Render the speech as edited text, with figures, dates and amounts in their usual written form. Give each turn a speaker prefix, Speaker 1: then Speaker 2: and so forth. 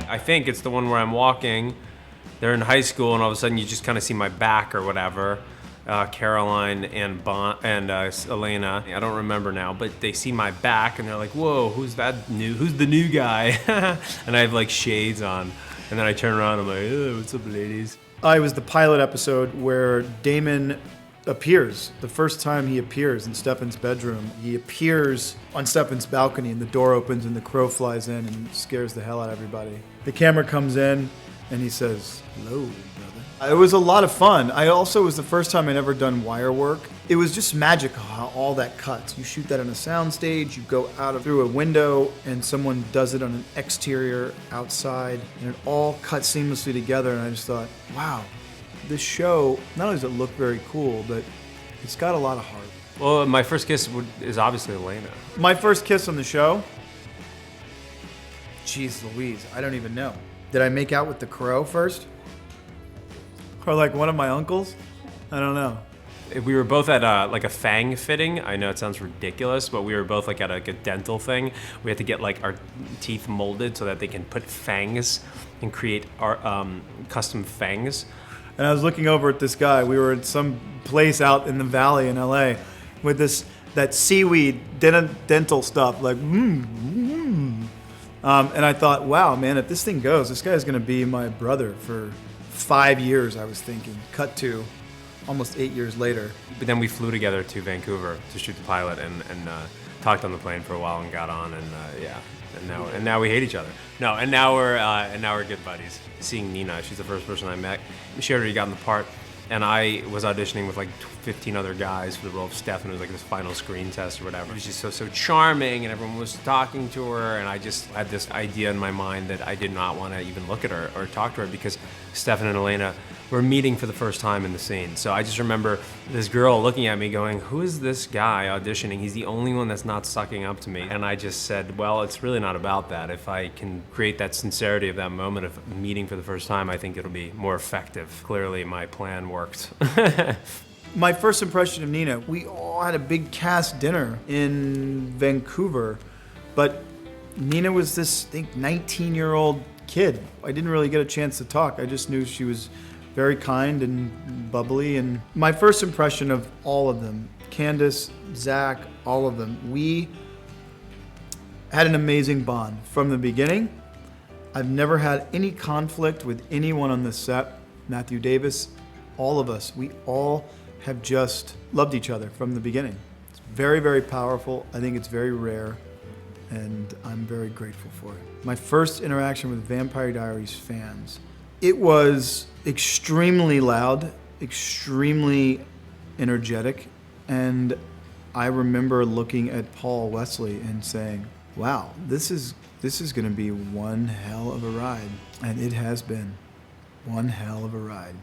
Speaker 1: I think it's the one where I'm walking. They're in high school, and all of a sudden you just kind of see my back or whatever. Caroline and Elena, I don't remember now, but they see my back and they're like, "Whoa, who's the new guy?" And I have like shades on, and then I turn around and I'm like, "Oh, what's up, ladies?"
Speaker 2: It was the pilot episode where Damon appears. The first time he appears in Stefan's bedroom, he appears on Stefan's balcony and the door opens and the crow flies in and scares the hell out of everybody. The camera comes in and he says, "Hello, brother." It was a lot of fun. It was the first time I'd ever done wire work. It was just magical how all that cuts. You shoot that on a sound stage, you go through a window, and someone does it on an exterior outside, and it all cuts seamlessly together. And I just thought, wow, this show, not only does it look very cool, but it's got a lot of heart.
Speaker 1: Well, my first kiss is obviously Elena.
Speaker 2: My first kiss on the show? Jeez Louise, I don't even know. Did I make out with the crow first? Or like one of my uncles? I don't know.
Speaker 1: We were both at like a fang fitting. I know it sounds ridiculous, but we were both like at a dental thing. We had to get like our teeth molded so that they can put fangs and create our custom fangs.
Speaker 2: And I was looking over at this guy. We were at some place out in the valley in LA with that seaweed dental stuff, like and I thought, wow, man, if this thing goes, this guy's gonna be my brother for 5 years, I was thinking. Cut to almost 8 years later.
Speaker 1: But then we flew together to Vancouver to shoot the pilot and talked on the plane for a while and got on and now we hate each other. No, and now we're good buddies. Seeing Nina, she's the first person I met. She already got in the part, and I was auditioning with like 15 other guys for the role of Stefan. It was like this final screen test or whatever. She was just so charming, and everyone was talking to her, and I just had this idea in my mind that I did not want to even look at her or talk to her because Stefan and Elena were meeting for the first time in the scene. So I just remember this girl looking at me going, "Who is this guy auditioning? He's the only one that's not sucking up to me." And I just said, well, it's really not about that. If I can create that sincerity of that moment of meeting for the first time, I think it'll be more effective. Clearly, my plan worked.
Speaker 2: My first impression of Nina, we all had a big cast dinner in Vancouver, but Nina was this, I think, 19-year-old kid. I didn't really get a chance to talk. I just knew she was very kind and bubbly. And my first impression of all of them, Candace, Zach, all of them, we had an amazing bond from the beginning. I've never had any conflict with anyone on the set. Matthew Davis, all of us, we all have just loved each other from the beginning. It's very, very powerful. I think it's very rare, and I'm very grateful for it. My first interaction with Vampire Diaries fans, it was extremely loud, extremely energetic, and I remember looking at Paul Wesley and saying, wow, this is gonna be one hell of a ride. And it has been one hell of a ride.